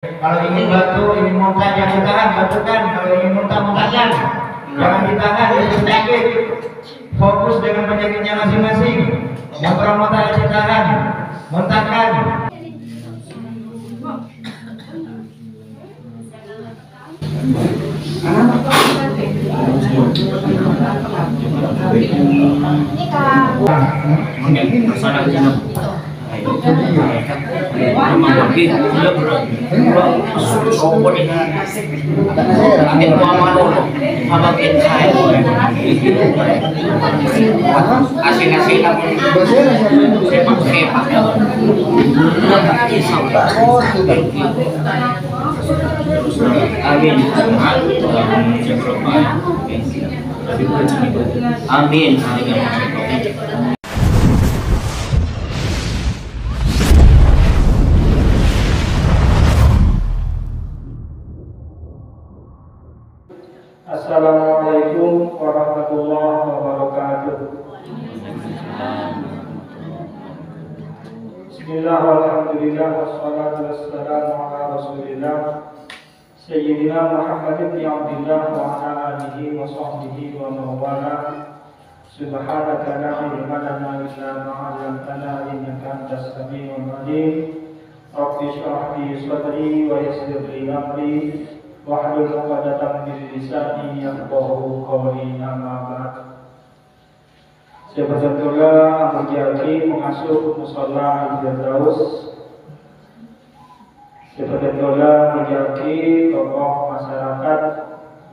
Kalau ingin batu, ingin muntah jangan ditahan, batukan. Kalau ingin muntah, muntahkan. Jangan ditahan, itu penyakit. Fokus dengan penyakitnya masing-masing. Yang bermuntah ditahan, muntahkan. Amin. Assalamualaikum warahmatullahi wabarakatuh. Bismillah, alhamdulillah, wassalatu wassalamu ala rasulillah Sayyidina Muhammad ibn Abdillah wa ala alihi wa sahbihi wa mawala. Subhanaka la ilma lana illa ma 'allamtana innaka antas samiul 'alim. Rabbi shrah li sadri wa yassir li amri wahlul 'uqdatam min lisani yafqahu qawli. Amma ba'd. Sebetulnya menjadi pengasuh musala Al-Firdaus, sebetulnya menjadi tokoh masyarakat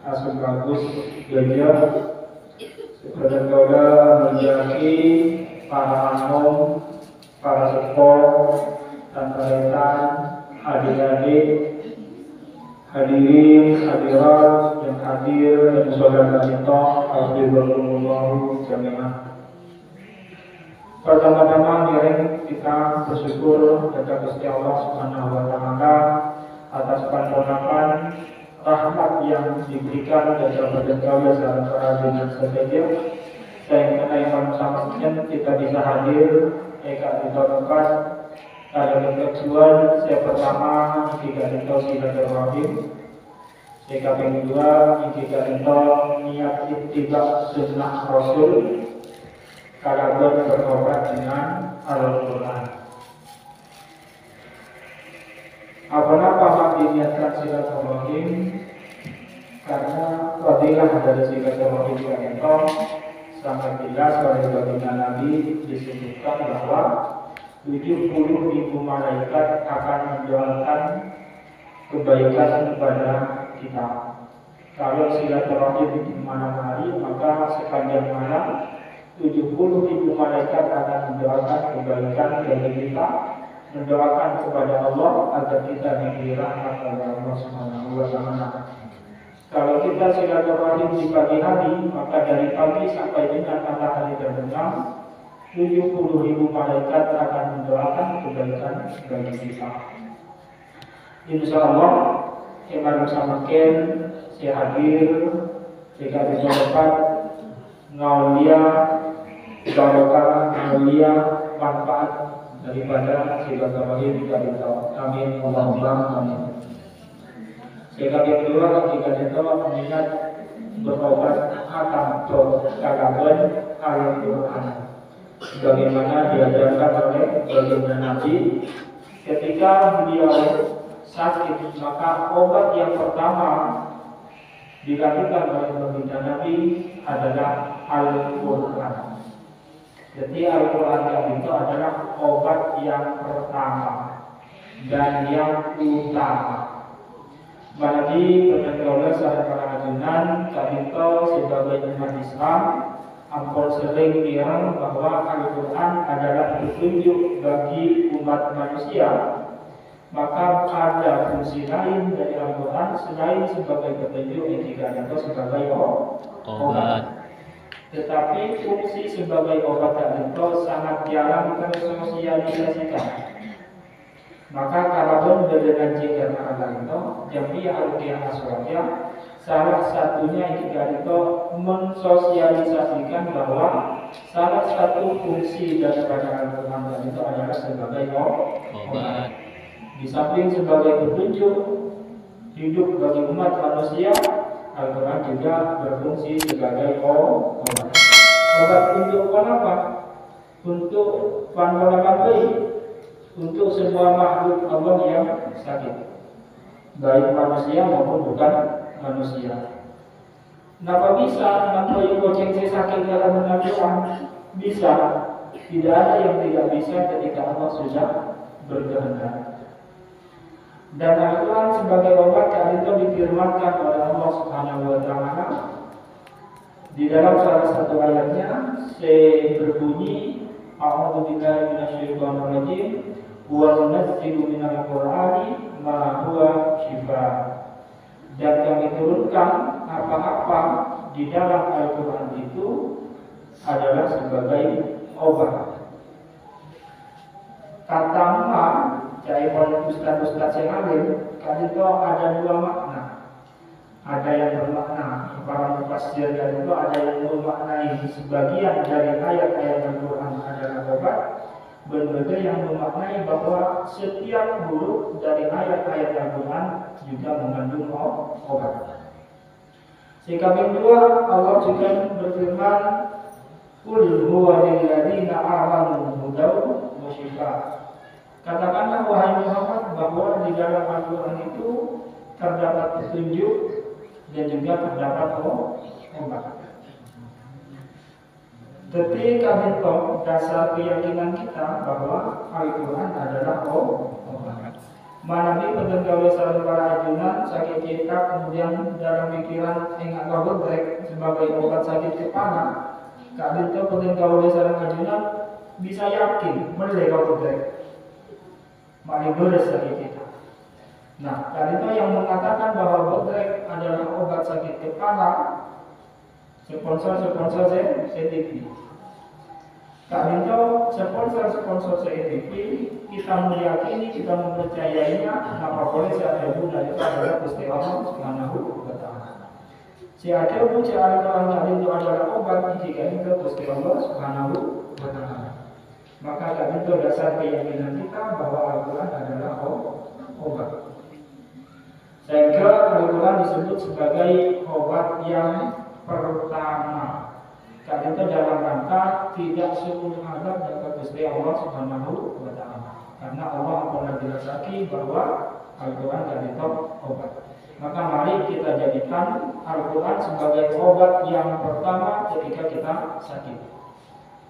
Asal Bagus Gajah, sebetulnya menjadi para anom, para sepo, tantaretan, adik-adik, hadirin, hadirat yang hadir dan saudara kita, alhamdulillah jami'ah. Pertama-tama mari kita bersyukur kepada Gusti Allah Subhanahu wa taala atas pandangan rahmat yang diberikan kepada kami secara dengan sengaja sehingga yang sama-sama kita bisa hadir eka di tempat ada tujuan saya pertama jika kita silaturahim, jika kedua jika kita niat ittiba sunnah Rasul, kalau bertobat dengan Al-Quran. Apa-apa mak diniatkan silaturahim karena fadilah dari silaturahim itu sangat jelas oleh baginda Nabi disebutkan bahwa 70.000 malaikat akan mendoakan kebaikan kepada kita. Kalau silaturahim di malam hari, maka sepanjang malam 70.000 malaikat akan mendoakan kebaikan dari kita, mendoakan kepada Allah agar kita diberi rahmat oleh Allah Subhanahu wa taala. Kalau kita silaturahim di pagi hari, maka dari pagi sampai dengan matahari terbenam 70.000 malaikat akan mendoakan kebaikan bagi kita. Insya Allah, kita semakin hadir jika kita dapat ngaulia, barokah, ngaulia, manfaat daripada silaturahim kita kita. Amin. Allahumma amin. Jika kedua, jika kita mengingat berobat akan kagabun Al-Quran, bagaimana diajarkan oleh baginda Nabi ketika beliau sakit, maka obat yang pertama dilakukan oleh baginda Nabi adalah Al-Quran. Jadi Al-Quran itu adalah obat yang pertama dan yang utama. Bagi pendengar sahabat para ajunan, kita sebagai umat Islam ampun sering bilang bahwa Al-Quran adalah petunjuk bagi umat manusia. Maka ada fungsi lain dari Al-Quran selain sebagai petunjuk yang tidak sebagai obat. Tetapi fungsi sebagai obat itu sangat jarang tersosialisasikan. Maka kalau dengan jika Allah itu Jami'ah Al-Qiyah Aswatiyah, salah satunya jika itu mensosialisasikan bahwa salah satu fungsi daripada Al-Quran itu adalah sebagai obat. Di samping sebagai petunjuk hidup bagi umat manusia, Al-Quran juga berfungsi sebagai obat. Obat untuk apa? Untuk pandangan baik, untuk semua makhluk Allah yang sakit, baik manusia maupun bukan manusia. Kenapa bisa nampai kucing sakit dalam Al-Quran? Bisa. Tidak ada yang tidak bisa ketika Allah sudah berkehendak. Dan Al-Quran sebagai obat itu difirmankan oleh Allah Subhanahu wa Ta'ala di dalam salah satu ayatnya, berbunyi, A'udzu billahi minasyaitonir rajim, wa nunazzilu minal Qur'ani ma huwa shifaa. Dan kami turunkan apa-apa di dalam Al-Quran itu adalah sebagai obat. Kata ma, jai ustaz-ustaz yang alim, kan itu ada dua makna. Ada yang bermakna, para mufassir dan itu ada yang memaknai sebagian dari ayat-ayat Al-Quran adalah obat, berbeda yang memaknai bahwa setiap huruf dari ayat-ayat Al-Quran juga mengandung obat. Sehingga kedua, Allah juga berfirman, Qul huwa lilladzina amanu hudaw wa shifaa. Katakanlah wahai Muhammad bahwa di dalam Al-Quran itu terdapat petunjuk dan juga terdapat obat. Ketika itu dasar keyakinan kita bahwa Al-Quran adalah obat. Manabi pendengawi salam para ajunan sakit kita kemudian dalam pikiran ingat gobrek sebagai obat sakit kepala. Kak itu pendengawi salam ajunan bisa yakin mulai gobrek. Mari beres sakit kita. Nah, kali itu yang mengatakan bahwa botrek adalah obat sakit kepala, sponsor CTV. Kali itu sponsor CTV, kita meyakini, kita mempercayainya, apa boleh si Adebu dari itu adalah Gusti Allah Subhanahu wa Ta'ala. Si Adebu, si Al-Quran kali itu adalah obat jika itu Gusti Allah Subhanahu wa Ta'ala. Maka kali itu dasar keyakinan kita bahwa Al-Quran adalah obat. Sehingga Al-Quran disebut sebagai obat yang pertama. Karena itu dalam rangka tidak seluruh adab dari Gusti Allah Subhanahu wa Ta'ala. Karena Allah pernah jelaskan bahwa Al-Quran adalah obat. Maka mari kita jadikan Al-Quran sebagai obat yang pertama ketika kita sakit.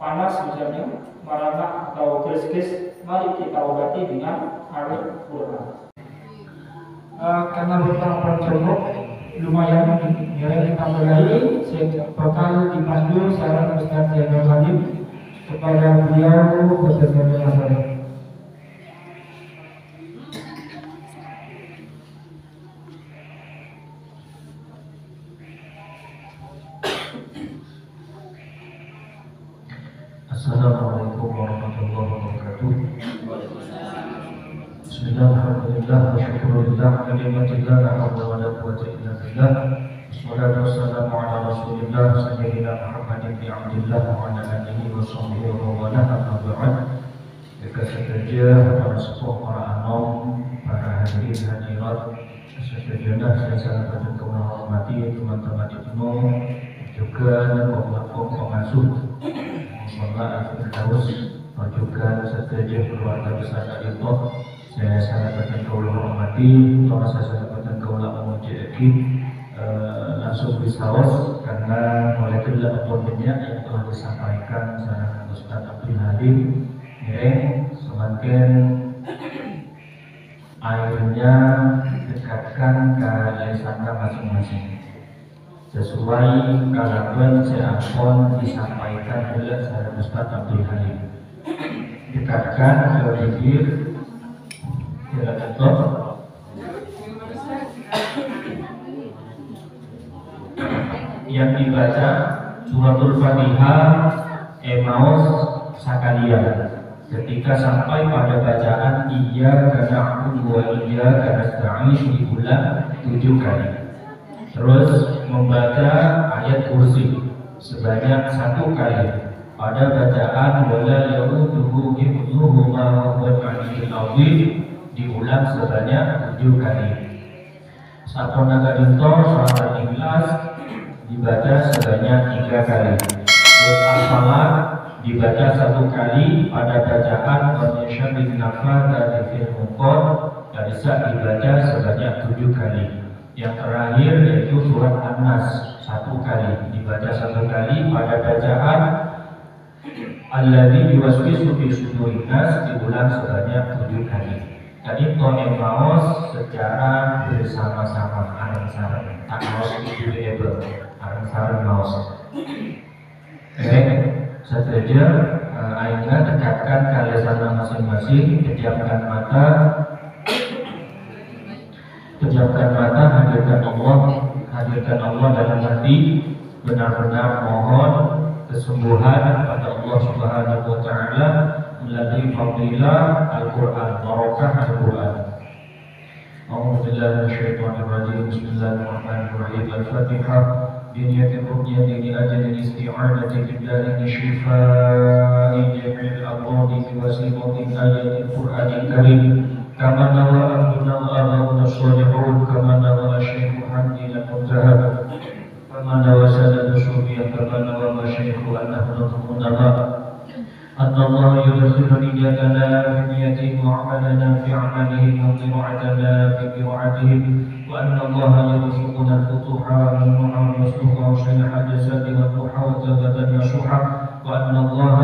Panas misalnya, marah atau kris-kris, mari kita obati dengan Al-Quran. Karena beberapa contoh lumayan nilai kita mulai total dipandu secara Ustaz Zainal Halim kepada beliau berterima kasih. Assalamualaikum warahmatullahi wabarakatuh. Bismillahirrahmanirrahim. Alhamdulillah, kalimatillah, la haula wa la quwwata illa billah. Wassalatu wassalamu ala Rasulillah sayyidina Muhammadin bin Abdillah wa ala alihi wa sahbihi wa wala amma ba'd. Dekat saja para sepuh, para anom, para hadirin hadirat, sesudah saya sangat menghormati teman-teman ilmu juga pelaku pengasuh Muhammad Al-Firdaus, juga setuju keluarga besar itu. Saya sangat menghormati, saya sangat memuji langsung bisawas karena oleh kedua banyak yang telah disampaikan oleh Ustaz Abdul Halim. Semakin akhirnya dekatkan ke lisannya masing-masing sesuai kalaupun seapun disampaikan oleh Ustaz Abdul Halim. Dekatkan ke bibir yang dibaca suratul Fatihah emaus sakalian. Ketika sampai pada bacaan iyyaka na'budu wa iyyaka nasta'in diulang 7 kali. Terus membaca ayat kursi sebanyak 1 kali. Pada bacaan wala yauduhu hifdzuhuma wa huwal 'aliyyul 'azim diulang sebanyak 7 kali. Satona gadinto surat Ikhlas dibaca sebanyak 3 kali. Terus Al-Falaq dibaca 1 kali pada bacaan Qadisya bin Nafar dan Fil Muqad dan bisa dibaca sebanyak 7 kali. Yang terakhir yaitu surat An-Nas 1 kali dibaca 1 kali pada bacaan Alladzi yuwaswisu fi sudurin nas diulang sebanyak 7 kali. Tadi toem maos secara bersama-sama areng-sareng. Tak maos itu able areng-sareng maos. Oke, saja aina dekatkan kalian masing-masing, pejamkan mata, hadirkan Allah dalam hati, benar-benar mohon kesembuhan kepada Allah Subhanahu wa taala melalui fadilah Al-Qur'an, barokah Al-Qur'an. A'udzu billahi minasyaitonir rajim. Bismillahirrahmanirrahim. Al-Fatihah. Biniyatir ruqyati li ajli isti'anati billahi min syifaa'i jami'il amradi bi wasilatin ayatil Qur'anil Karim. Kama nawa abduna as-salihun kama nawa Syekh Hamdi al-Muntahab. Kama nawa sadadu syufiya kama nawa masyayikhu an-nahnu munama. أن الله يدخل نيتنا في نيتهم وعملنا في عملهم وقراءتنا في قراءتهم وأن الله يرزقنا الفتوح والنوح والصلح وشيح الجسد والروح وتبدا يصوحا وأن الله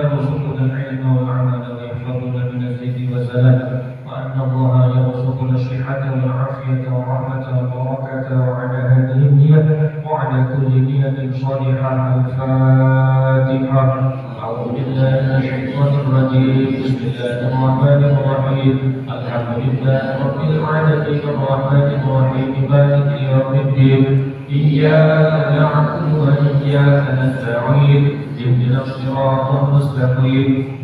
يرزقنا العلم والعمل ويحفظنا من الزيد والزلال وأن الله يرزقنا الصحة والعافية والرحمة والبركة وعلى هذه النية وعلى كل نية صالحة. الفاتحة. أعوذ بالله من الشيطان الرجيم. بسم الله الرحمن الرحيم. الحمد لله رب العالمين الرحمن الرحيم مالك يوم الدين. إياك نعبد وإياك نستعين. اهدنا الصراط المستقيم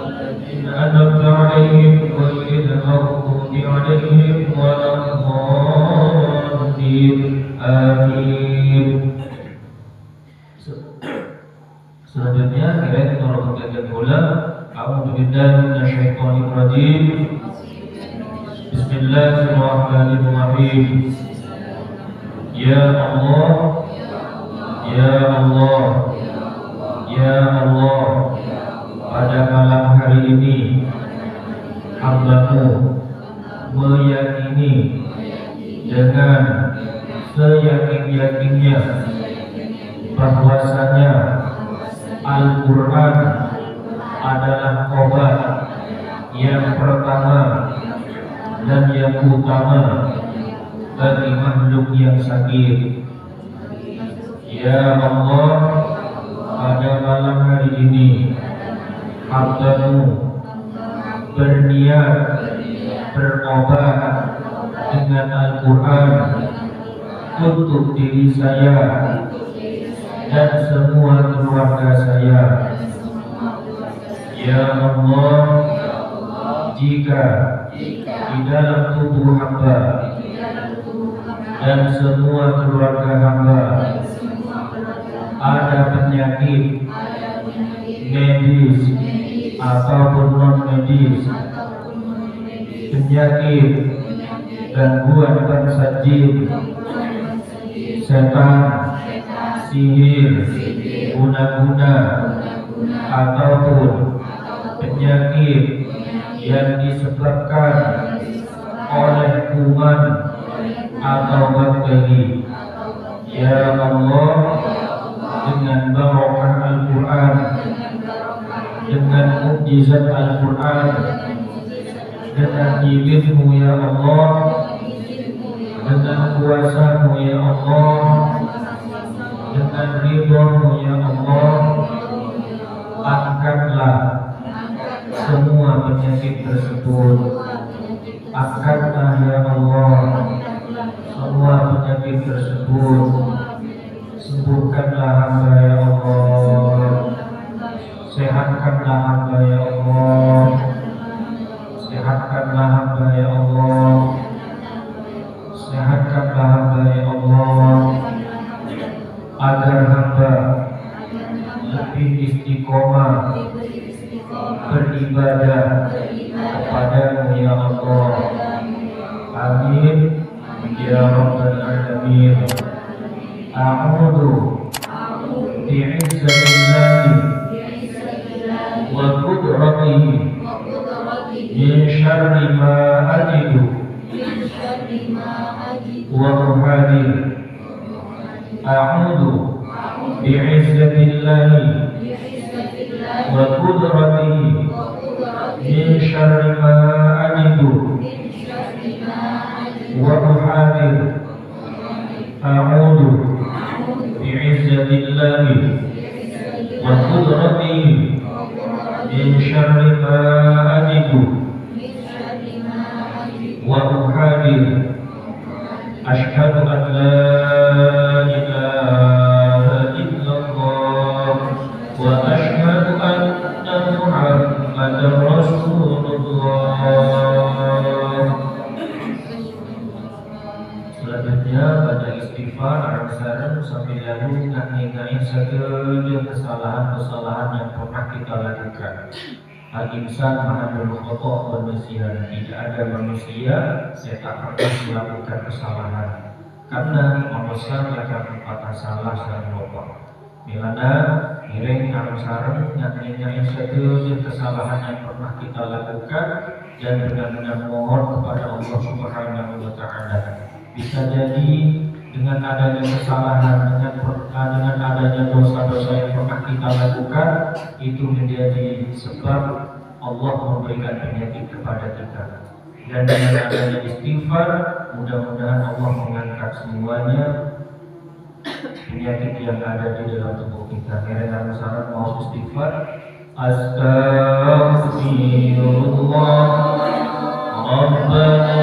الذين أنعمت عليهم غير المغضوب عليهم ولا الضالين. آمين. Selanjutnya kita tolong bagian bola. A'udzu billahi minasyaitonir rajim. Bismillahirrahmanirrahim. Ya Allah, ya Allah, ya Allah. Pada malam hari ini hamba-Mu meyakini dengan seyakin-yakinnya bahwasanya Al-Quran adalah obat yang pertama dan yang utama bagi makhluk yang sakit. Ya Allah, pada malam hari ini hamba-Mu berniat berobat dengan Al-Quran untuk diri saya dan semua keluarga saya. Ya Allah, jika di dalam tubuh hamba dan semua keluarga hamba ada penyakit medis ataupun non medis, penyakit gangguan bangsa jin, setan, sihir, guna-guna, ataupun penyakit yang disebabkan oleh kuman atau bakteri. Ya Allah, dengan barokah Al-Quran, dengan mukjizat Al-Quran, dengan ilmu ya Allah, dengan kuasa-Mu ya Allah, dengan ridho-Mu ya Allah, angkatlah semua penyakit tersebut. Angkatlah ya Allah semua penyakit tersebut. Sembuhkanlah hamba ya Allah, sehatkanlah hamba ya Allah, sehatkanlah hamba ya Allah, sehatkanlah hamba ya Allah. Ya Rabbal Alamin. A'udhu bi'izzatillahi wa qudratihi min syarri ma ajidu wa uhadid. A'udhu bi'izzatillahi wa qudratihi min syarri ma ajidu wa uhadid. A'udhu bi'izzatillahi wa qudratihi min syarri ma ajidu wa uhadid. Asyhadu an la ilaha illallah wa asyhadu anna Muhammadar Rasulullah. Selanjutnya pada istighfar arang-sareng sambil lalu ngai-ngai segala kesalahan-kesalahan yang pernah kita lakukan. Al-insan ma'adul khata' wa nisyan. Tidak ada manusia yang tak pernah melakukan kesalahan. Karena manusia akan patah salah dan lupa. Milana miring arang-sareng ngai-ngai segala kesalahan yang pernah kita lakukan dan benar-benar mohon kepada Allah Subhanahu wa Ta'ala. Bisa jadi dengan adanya kesalahan, dengan adanya dosa-dosa yang pernah kita lakukan, itu menjadi sebab Allah memberikan penyakit kepada kita. Dan dengan adanya istighfar, mudah-mudahan Allah mengangkat semuanya penyakit yang ada di dalam tubuh kita. Karena saran mau istighfar, Astaghfirullah Rabbana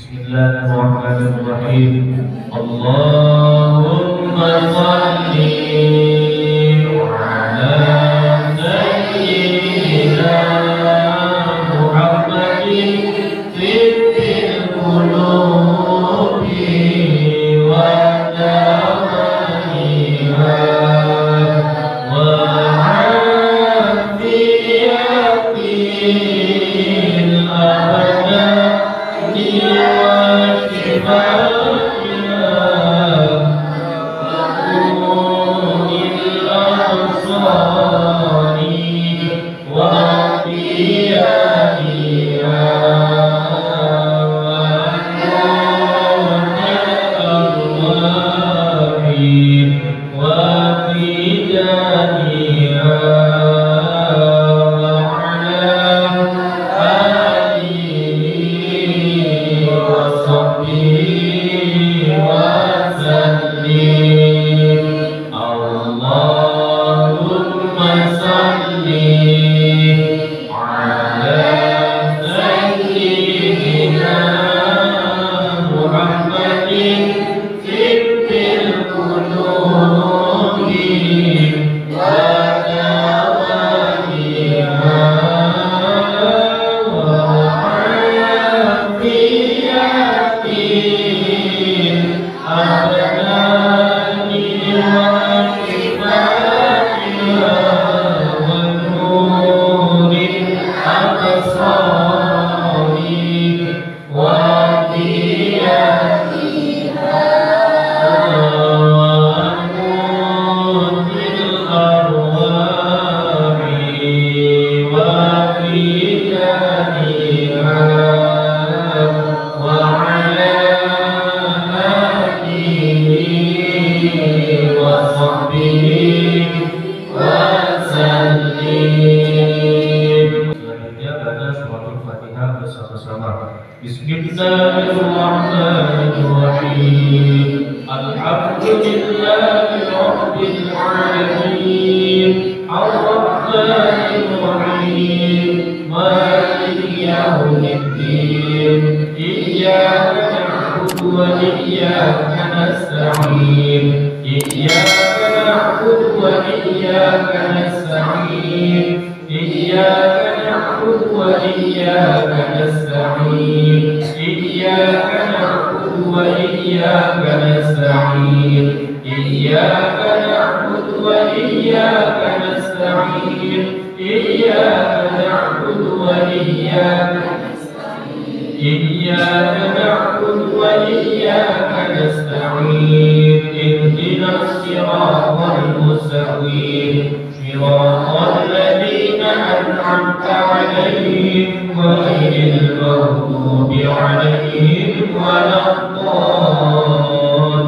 Bismillahirrahmanirrahim. Alhamdulillahi rabbil alamin. Ar-Rahmanir Rahim. Maliki yaumiddin. وإياك نستعين إياك نعبد وإياك نستعين إياك نعبد وإياك نستعين إياك نعبد وإياك نستعين إياك نعبد وإياك نستعين إياك نعبد وإياك إياك نعبد وإياك نستعين اهدنا الصراط المستقيم صراط الذين أنعمت عليهم غير المغضوب عليهم ولا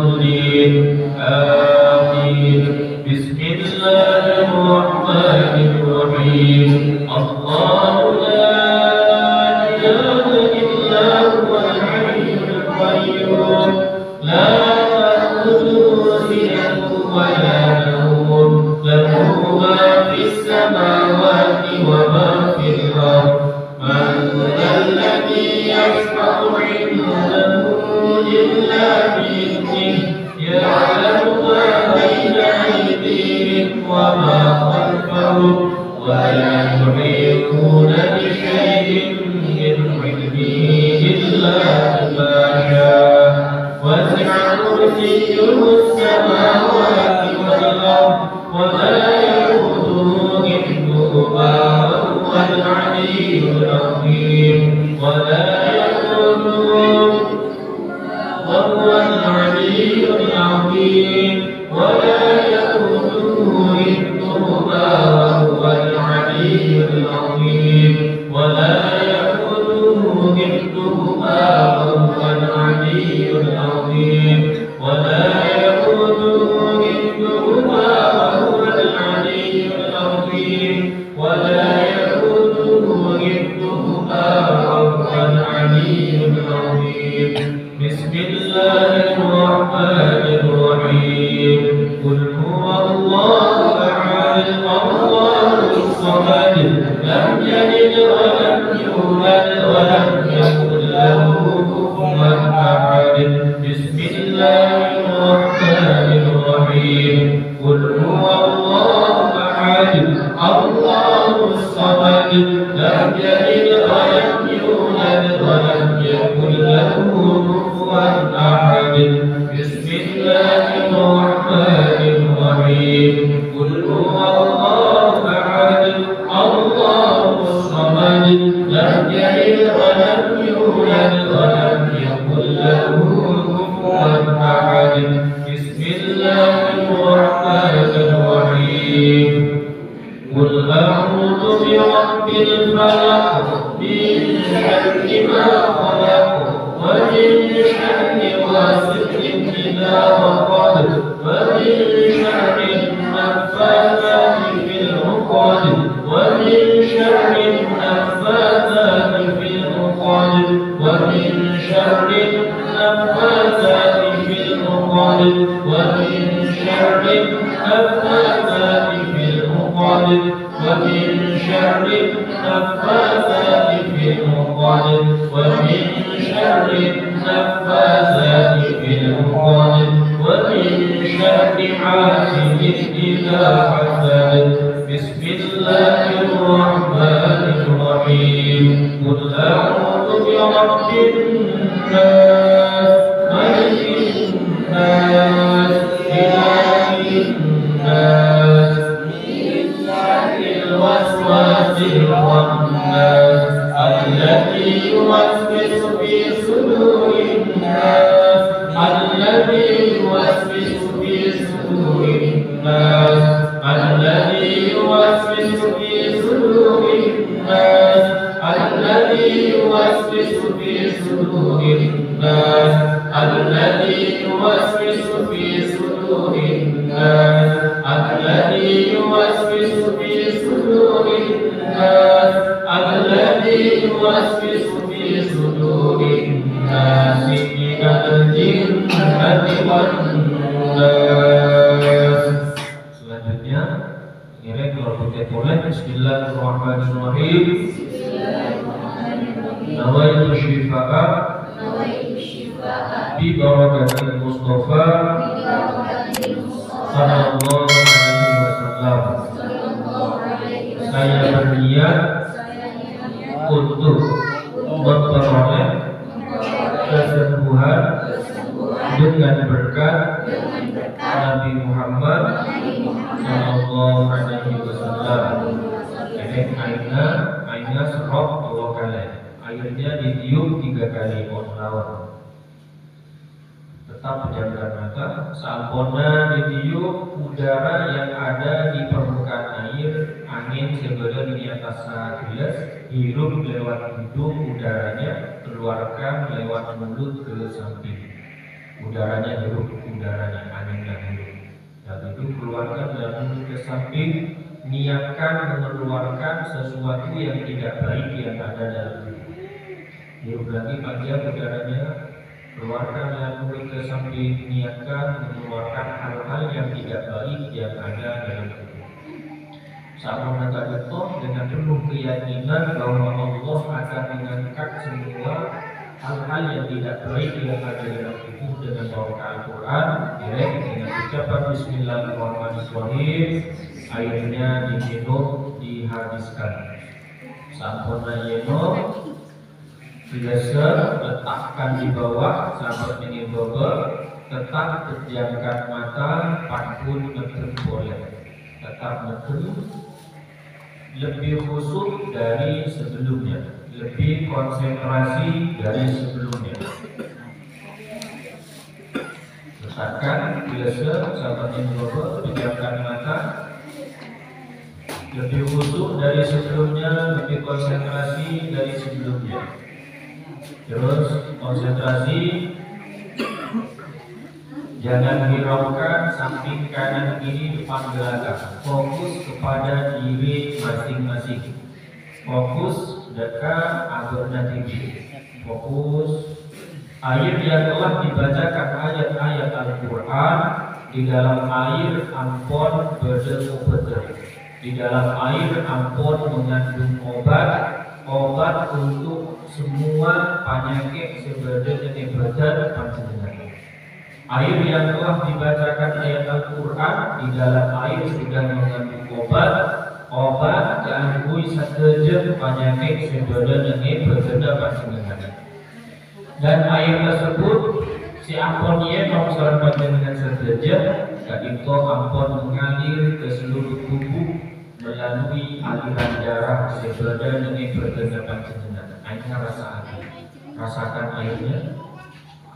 الضالين آمين بسم الله الرحمن الرحيم الله لا إله إلا هو الحي القيوم لا تأخذه سنة ولا نوم له ما في السماوات وما في الأرض من ذا الذي يشفع عنده إلا بإذنه يعلم ما بين أيديهم وما خلفهم ولا يحيطون بشيء من علمه إلا بما شاء وسع كرسيه السماوات والأرض ولا يؤوده حفظهما وهو العلي العظيم ولا يؤوده وهو العلي العظيم ولا يؤوده حفظهما وهو العلي العظيم ولا يؤوده حفظهما وهو العلي العظيم ولا يؤوده حفظهما وهو العلي العظيم ولا يؤوده حفظهما وهو العلي العظيم بسم الله الرحمن الرحيم قل هو الله أحد الله الصمد لم يلد ولم يولد ولم يكن له كفوا أحد بسم الله الرحمن الرحيم قل هو الله أحد الله الصمد لم يلد ولم يولد ولم يكن له كفوا أحد بسم الله الرحمن الرحيم قل هو الله أحد الله الصمد لم يلد ولم يولد ولم يكن له كفوا أحد بسم الله الرحمن الرحيم قل أعوذ برب الفلق من شر ما خلق ومن شر غاسق إذا وقب ومن شر النفاثات في العقد ومن شر النفاثات في العقد ومن شر النفاثات في العقد ومن شر النفاثات في العقد ومن شر النفاثات في العقد ومن شر النفاثات في العقد ومن شر حاسد إذا حسد بسم الله الرحمن الرحيم قل أعوذ برب الناس ملك الناس إله الناس من شر الوسواس الخناس الذي يوسوس في صدور الناس الذي يوسوس في صدور الناس الذي يوسوس في صدور الناس الذي يوسوس في صدور الناس الذي يوسوس في صدور الناس الذي يوسوس في صدور الناس الذي يوسوس في صدور الناس من الجنة والناس. Selanjutnya ini kalau kita mulai Bismillahirrahmanirrahim. Nawaitu syifa'a barakatil Mustafa sallallahu alaihi wasallam. Saya berniat untuk memperoleh kesembuhan dengan berkat Nabi Muhammad sallallahu alaihi wasallam. Aina serok dua kali, airnya ditiup 3 kali lawan. Tetap pejamkan mata. Sampurna ditiup udara yang ada di permukaan air, angin sebelum di atas gelas, hirup lewat hidung udaranya, keluarkan lewat mulut ke samping. Udaranya hirup, udaranya anginnya hirup. Dan itu keluarkan dari mulut ke samping. Niatkan mengeluarkan sesuatu yang tidak baik yang ada dalam tubuh. Hirup lagi panjang udaranya, keluarkan dari mulut ke samping. Niatkan mengeluarkan hal-hal yang tidak baik yang ada dalam tubuh. Saat menata dengan penuh keyakinan bahwa Allah akan mengangkat semua hal-hal yang tidak baik yang ada dalam tubuh dengan bawa Al-Quran, dengan ucapan Bismillahirrahmanirrahim. Airnya diminum, dihabiskan. Sampurna yeno biasa letakkan di bawah sahabat ini bobor. Tetap pejamkan mata 40 meter boleh. Tetap meter lebih khusyuk dari sebelumnya, lebih konsentrasi dari sebelumnya. Letakkan biasa sahabat ini bobor, pejamkan mata. Lebih khusyuk dari sebelumnya, lebih konsentrasi dari sebelumnya. Terus konsentrasi, jangan hiraukan samping kanan kiri depan belakang. Fokus kepada diri masing-masing. Fokus dekat aborna tinggi. Fokus air yang telah dibacakan ayat-ayat Al-Quran. Di dalam air ampon berdemu-berdemu. Di dalam air ampun mengandung obat untuk semua penyakit sebenarnya di badan panjenengan. Air yang telah dibacakan ayat Al-Quran di dalam air sudah mengandung obat ganggu saja penyakit sebenarnya di badan panjenengan. Dan air tersebut si amponnya nomor panjenengan saja, ketika ampun mengalir ke seluruh tubuh melalui aliran darah sebenarnya dengan badan panjenengan. Airnya rasakan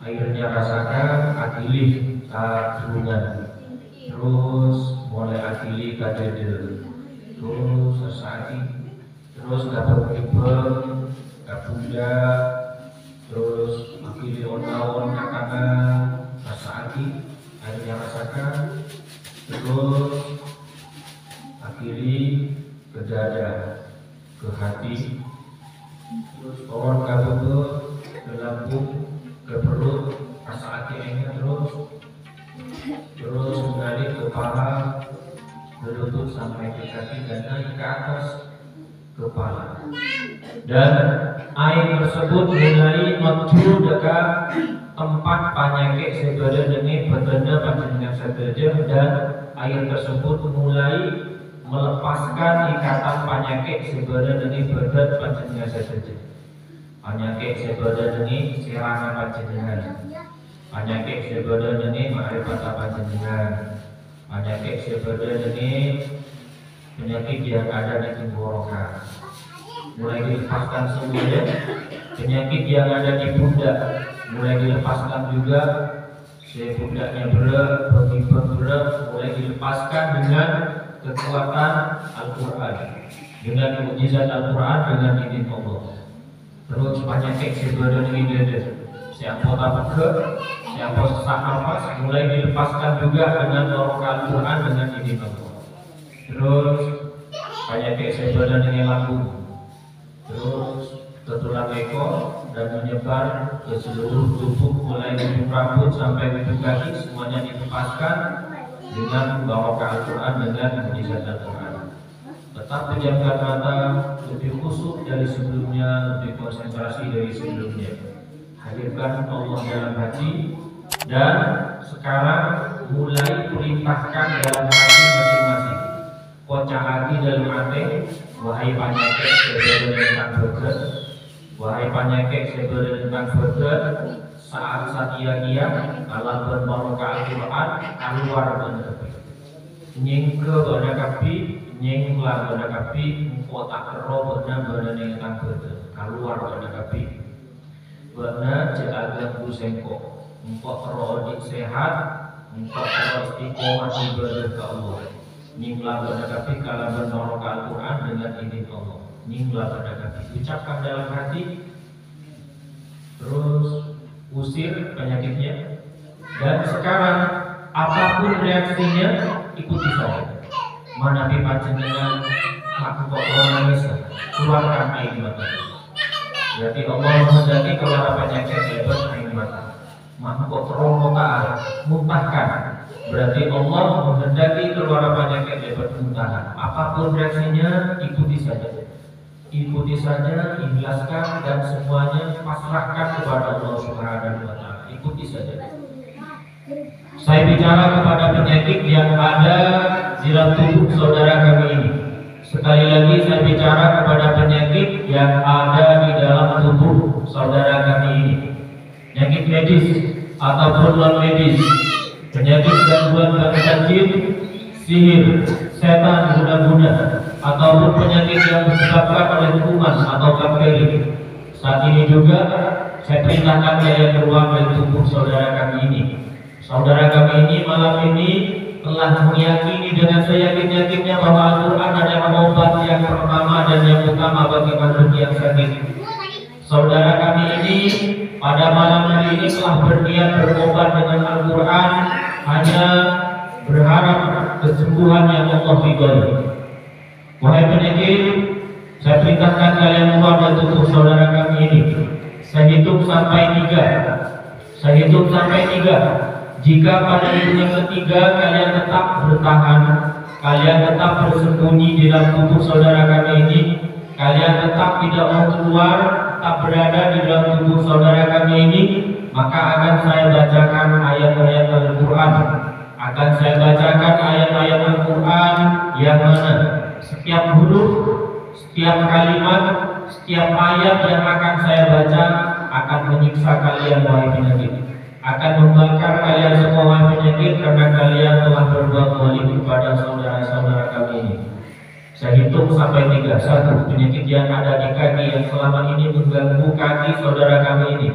airnya rasakan adilih kandungan, terus mulai adilih kadedel, terus sesaati, terus dapat kibeng, kabunda, terus adilih on-on kanan, rasaati, airnya rasakan, terus kiri ke dada, ke hati, terus orang ke bebek, ke lambung, ke perut, rasa hatinya terus mengalir ke paha, ke lutut sampai ke kaki dan naik ke atas kepala. Dan air tersebut mulai menuju dekat tempat penyakit sebenarnya badannya panjenengan saja, dan air tersebut mulai melepaskan ikatan penyakit sebenarnya badan panjenengan saja. Penyakit sebenarnya serangan panjenengan, penyakit sebenarnya ma'rifat panjenengan, penyakit sebenarnya penyakit yang ada di tenggorokan mulai dilepaskan semuanya. Penyakit yang ada di pundak mulai dilepaskan juga. Pundaknya berat, berat mulai dilepaskan dengan kekuatan Al-Quran, dengan mukjizat Al-Quran, dengan izin Allah. Terus penyakit sebenarnya ini siapa berat, siapa sesak nafas mulai dilepaskan juga dengan barokah Al-Quran, dengan izin Allah. Terus penyakit sebenarnya lambung, terus ke tulang ekor dan menyebar ke seluruh tubuh mulai ujung rambut sampai ujung kaki, semuanya dilepaskan dengan barokah Al-Quran, dengan mukjizat Al-Quran. Tetap pejamkan mata, lebih khusyuk dari sebelumnya, lebih konsentrasi dari sebelumnya. Hadirkan Allah dalam hati, Dan sekarang mulai perintahkan dalam hati masing-masing. Kocak lagi dalam hati, wahai penyakit sebenarnya beker, wahai penyakit sebenarnya beker, saat satia-tia alam berbaroka Al-Quran keluar benar. Nying ke benar kapi, nying keluar benar kapi, kotak roh benar yang beker, keluar benar kapi. Benar jaga busengko. Engkau roh sehat, engkau roh istiqomah ibadah ke Allah. Nimlah berdekati kalau menolong Al-Quran dengan izin Allah. Nimlah berdekati, ucapkan dalam hati, terus usir penyakitnya. Dan sekarang apapun reaksinya ikuti saja. Mana pipa jenengan, aku kok nangis, keluarkan air mata. Berarti Allah menghendaki keluar penyakit hebat air mata. Maka kok terongkota muntahkan. Berarti Allah menghendaki keluar penyakit hebat muntahan. Apapun reaksinya ikuti saja. Ikuti saja, ikhlaskan dan semuanya pasrahkan kepada Allah Subhanahu wa taala. Ikuti saja. Saya bicara kepada penyakit yang ada di dalam tubuh saudara kami ini. Sekali lagi saya bicara kepada penyakit yang ada di dalam tubuh saudara kami ini. Penyakit medis ataupun non medis, penyakit gangguan gangguan jin, sihir, setan, guna-guna, ataupun penyakit yang disebabkan oleh kuman atau bakteri. Saat ini juga saya perintahkan kalian keluar dari tubuh saudara kami ini. Saudara kami ini malam ini telah meyakini dengan seyakin-yakinnya bahwa Al-Quran adalah obat yang pertama dan yang utama bagi makhluk yang sakit. Saudara kami ini pada malam hari ini telah berniat berobat dengan Al-Quran, hanya berharap kesembuhan yang Allah ridhoi. Wahai penyakit, saya perintahkan kalian keluar dari tubuh saudara kami ini. Saya hitung sampai 3. Saya hitung sampai 3. Jika pada hitungan ketiga kalian tetap bertahan, kalian tetap bersembunyi di dalam tubuh saudara kami ini, kalian tetap tidak mau keluar, tetap berada di dalam tubuh saudara kami ini, maka akan saya bacakan ayat-ayat Al-Quran. Akan saya bacakan ayat-ayat Al-Quran yang mana setiap huruf, setiap kalimat, setiap ayat yang akan saya baca akan menyiksa kalian wahai penyakit, akan membakar kalian semua wahai penyakit, karena kalian telah berbuat zalim kepada saudara-saudara kami ini. Saya hitung sampai 3. 1. Penyakit yang ada di kaki yang selama ini mengganggu kaki saudara kami ini.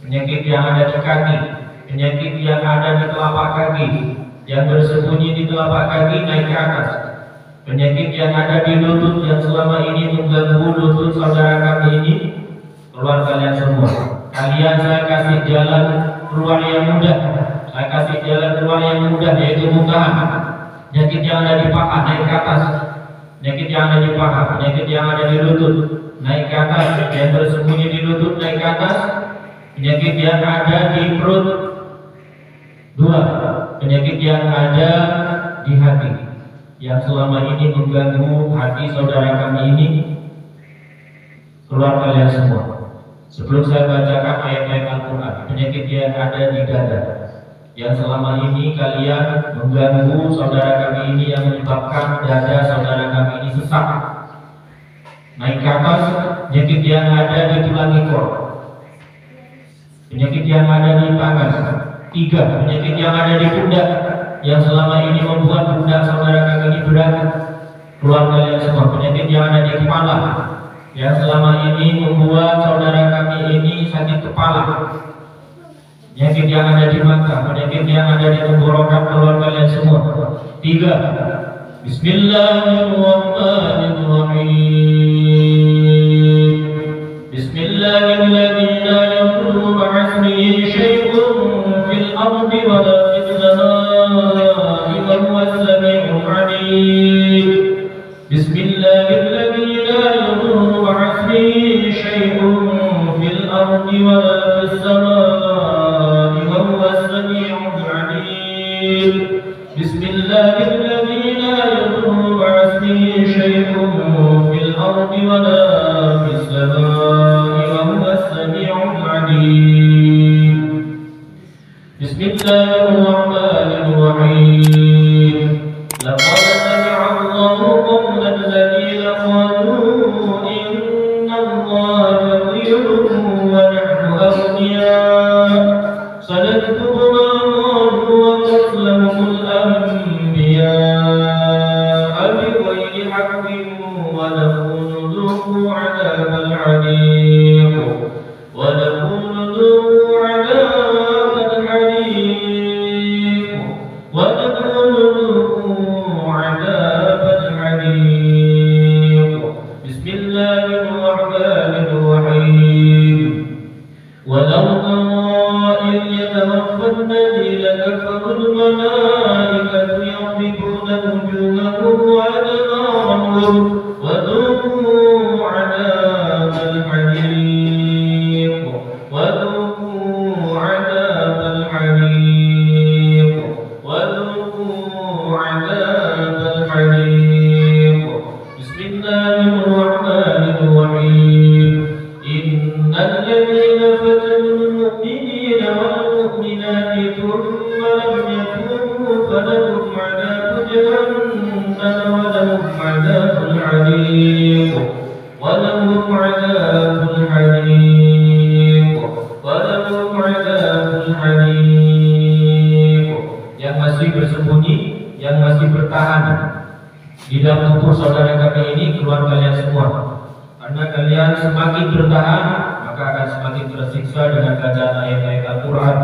Penyakit yang ada di kaki, penyakit yang ada di telapak kaki, yang bersembunyi di telapak kaki naik ke atas. Penyakit yang ada di lutut yang selama ini mengganggu lutut saudara kami ini, keluar kalian semua. Kalian saya kasih jalan keluar yang mudah. Saya kasih jalan keluar yang mudah, yaitu muntahan. Penyakit yang ada di paha naik ke atas. Penyakit yang ada di paha, penyakit yang ada di lutut naik ke atas, yang bersembunyi di lutut naik ke atas. Penyakit yang ada di perut. 2. Penyakit yang ada di hati, yang selama ini mengganggu hati saudara kami ini, keluar kalian semua. Sebelum saya bacakan ayat-ayat Al-Quran, penyakit yang ada di dada, yang selama ini kalian mengganggu saudara kami ini, yang menyebabkan dada saudara kami ini sesak, naik ke atas. Penyakit yang ada di tulang ekor, penyakit yang ada di tangan. 3. Penyakit yang ada di pundak, yang selama ini membuat pundak saudara kami ini berat, keluar kalian semua. Penyakit yang ada di kepala, yang selama ini membuat saudara kami ini sakit kepala. Penyakit yang ada di mata, penyakit yang ada di tenggorokan, keluar kalian semua. 3. Bismillahirrahmanirrahim. Bismillahirrahmanirrahim. La yadurru ma'asmihi syai'un fil ardi wa la fis samaa'i wa huwas samii'ul 'aliim. Bismillahirrahmanirrahim. La yadurru ma'asmihi syai'un fil ardi wa la fis samaa'i wa huwas samii'ul 'aliim. Bismillahirrahmanirrahim. La yadurru ma'asmihi syai'un fil ardi wa la fis samaa'i wa huwas samii'ul 'aliim. Bismillahirrahmanirrahim. Laqad sami'a Allahu qawla alladhina qalu inna Allaha faqirun wa nahnu aghniya. Sanaktubu ma qalu wa qatlahumul anbiya bighayri haqqin wa naqulu dhuqu 'adhabal 'adhim wa naqulu dhuqu 'adhabal 'adhim wa naqulu dhuqu 'adhabal 'adhim. Bismillahirrahmanirrahim. Walau tara idh yatawaffa alladhina kafaru al-malaikatu yadribuna wujuhahum wa adbarahum wa dhuqu 'adhabal 'adhim wa dhuqu 'adhabal 'adhim wa dhuqu 'adhabal 'adhim. Bismillahirrahmanirrahim. Innal ladzina fatanul mu'minina wal mu'minati thumma lam yatubu falahum 'adzabu jahannam wa lahum 'adzabun 'alim wa lahum 'adzabun 'alim wa lahum 'adzabun 'alim. Yang masih bersembunyi, yang masih bertahan di dalam tubuh saudara kami ini, keluar kalian semua. Karena kalian semakin bertahan, maka akan semakin tersiksa dengan bacaan ayat-ayat Al-Quran.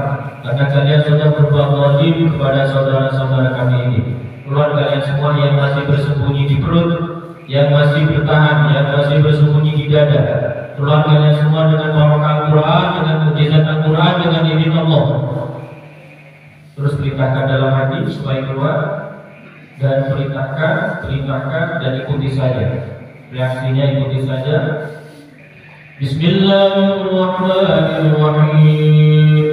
Karena kalian sudah berbuat zalim kepada saudara-saudara kami ini. Keluar kalian semua yang masih bersembunyi di perut, yang masih bertahan, yang masih bersembunyi di dada. Keluar kalian semua dengan barokah Al-Quran, dengan mukjizat Al-Quran, dengan izin Allah. Terus perintahkan dalam hati supaya keluar, dan perintahkan dan ikuti saja. Reaksinya ikuti saja. Bismillahirrahmanirrahim.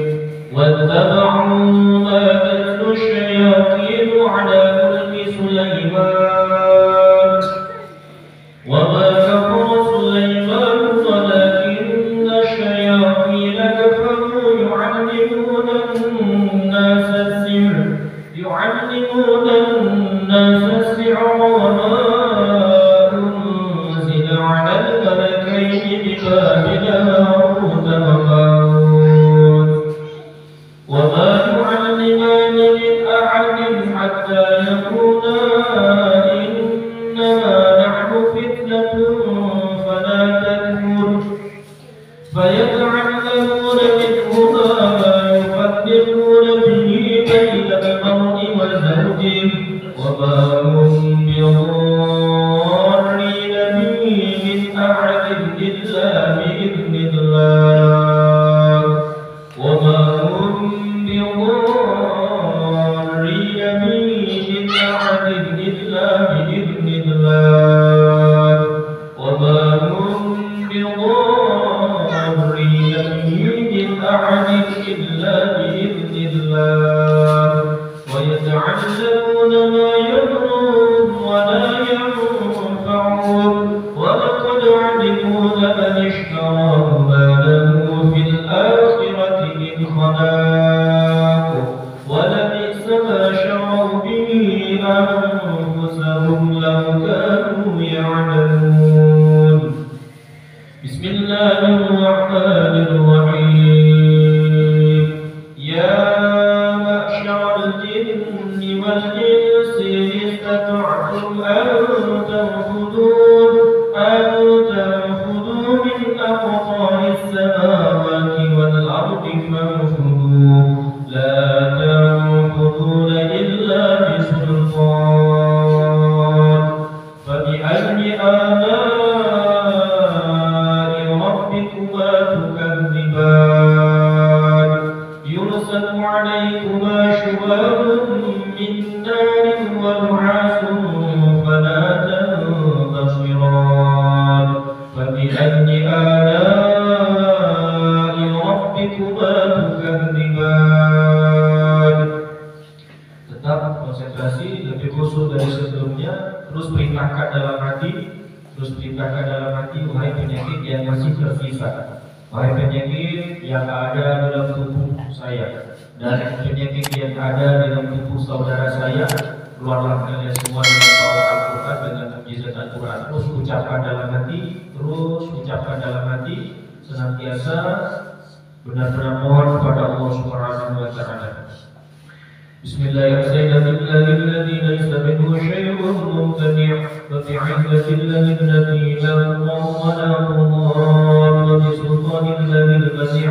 Wattaba'u ma tatlu syayatin 'ala mulki Sulaiman wa ma kafara Sulaiman walakinna syayatin kafaru yu'allimuna an-nasa as-sihr wa ma على الملكين ببابل هاروت وماروت وما يعلمان من أحد حتى يقولا إنما نحن فتنة فلا تكفر فيتعلمون منهما ما يفرقون به بين المرء وزوجه وما هم بضارين به أحد إلا بإذن الله وما هم بضارين به من أحد إلا بإذن الله وما هم بضارين به من أحد إلا بإذن الله ويتعلمون ما يضرهم ولا ينفعهم ولقد علموا لمن اشتراه ما له في الآخرة من خلاق ولبئس ما شروا به أنفسهم لو كانوا يعلمون. بسم الله الرحمن الرحيم. يا معشر الجن والإنس إن استطعتم أن تنفذوا من أقطار السماوات والأرض فانفذوا لا تنفذون إلا بسلطان. فبأي آلاء ربكما تكذبان يرسل عليكما شواظ من نار ونحاس فلا تنتصران. فبأي آلاء ربكما تكذبان. Tetap konsentrasi, lebih khusyuk dari sebelumnya. Terus perintahkan dalam hati, wahai penyakit yang masih tersisa, wahai penyakit yang ada dalam tubuh saya dan penyakit yang ada dalam tubuh saudara saya. Keluarlah kalian semua dengan power Al-Quran, dengan mukjizat Al-Quran. Terus ucapkan dalam hati, senantiasa benar-benar mohon kepada Allah Subhanahu wa Ta'ala. Bismillahirrahmanirrahim. Laisa minhu syai'un mumtani', wa bi'izzati alladhi la ilaha illa bi sultanil ladzi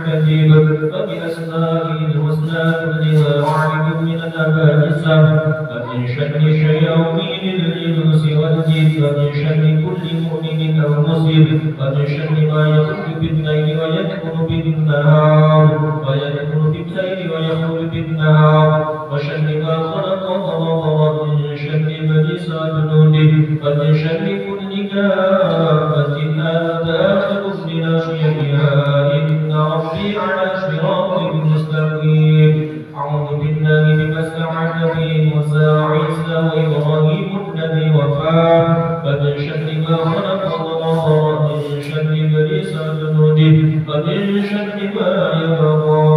kadhib, wa bi asma'il husna kulliha wa'idun min al-abadisa, wa min sharri shayatinil insi wal jinn, wa min sharri kulli mu'minin aw muslim, wa min sharri ma yakhruju bil-layli wa yadkhulu bin-nahar, wa yadkhulu bil-layli wa yakhruju bin-nahar, wa sharri ma khalaqa wa min sharri balisa junudihi, wa min sharri kulli dabbatin anta akhidun bi nasiyatiha, inna rabbi ala siratin mustaqim. A'udzu billahi minas sa'ati Musa Isa wa Ibrahim alladhi wafa, wa min sharri ma khalaqa wa min sharri balisa junudihi, wa min sharri ma yabgha.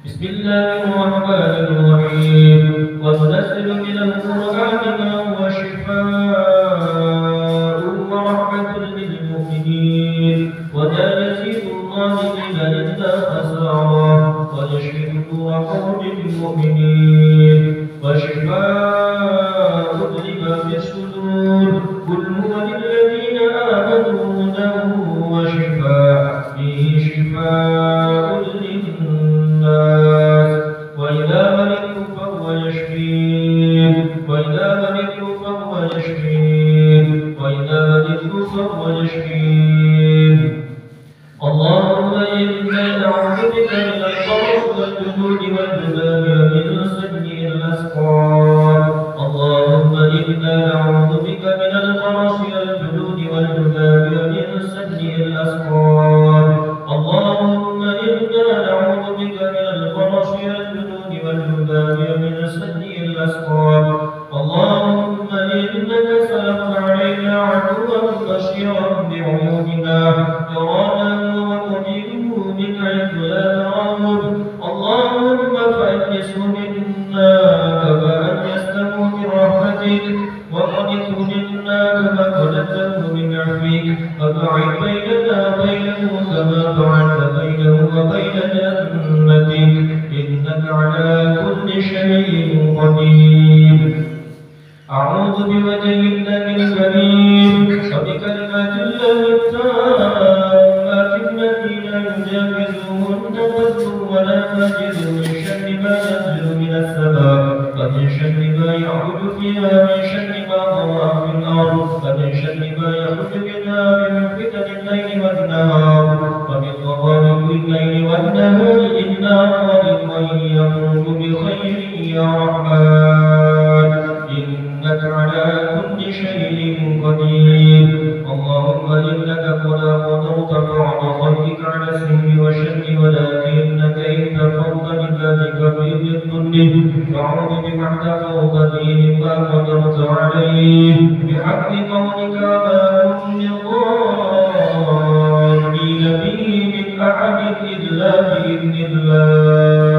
Bismillahirrahmanirrahim. Wa nunazzilu minal Qur'ani ma huwa shifaa'un wa rahmatun lil mu'minin, wa la yazidu adh-dhalimina illa khasara, wa yashfi sudura qawmin mu'minin, wa shifaa'un lima fi sudur. Qul huwa lilladhina amanu hudan wa shifaa'un fihi shifaa'un lin-nas, wa idza maridtu fahuwa yashfin, wa idza maridtu fahuwa yashfin, wa idza maridtu fahuwa yashfin. Allahumma inna na'udzu bika min al-khabthi wal-junudi wal-jubali wa min sayyi'il asqam. Allahumma inna na'udzu bika min al-khabthi wal-junudi wal-jubali wa min sayyi'il asqam. Allahumma inna na'udzu bika min al-khabthi wal-junudi wal-jubali wa min sayyi'il asqam. Allahumma innaka salafta 'alaina 'aduwwan bashiran bi'uyunina yarana wa qadiruhu min haythu la na'lam. Allahumma fa'nishu minna kama anjastahu min rahmatik, wa qadithu minna kama qadatahu min 'afwik, wa ba'id bainana wa bainahu kama ba'adta bainahu wa baina jannatik, innaka 'ala kulli shay'in qadir. A'udzu biwajhillahil karim wa bikalimatillahi tammati allati la yujawizuhunna badrun wa la majidu, min sharri ma yanzilu minas sama', wa min sharri ma ya'ruju fiha, min sharri ma dhara fil ard, wa min sharri ma yakhruju minha min fitanil layli wan nahar, wa min dhawabiqil layli wan nahar, inna khaliqan yakhruju bi khairin ya rahman, innaka 'ala kulli shay'in qadir. Allahumma innaka qad qadawta ba'da khalqika 'ala sihri wa sharri, walakinnaka intafawta min dhalika bi-dhulli, fa'udhu bika intafawta mimma qadarta 'alayhi, bihaqqi qawlika ma hum bidarrina bihi min ahadin illa bi'idhnillah.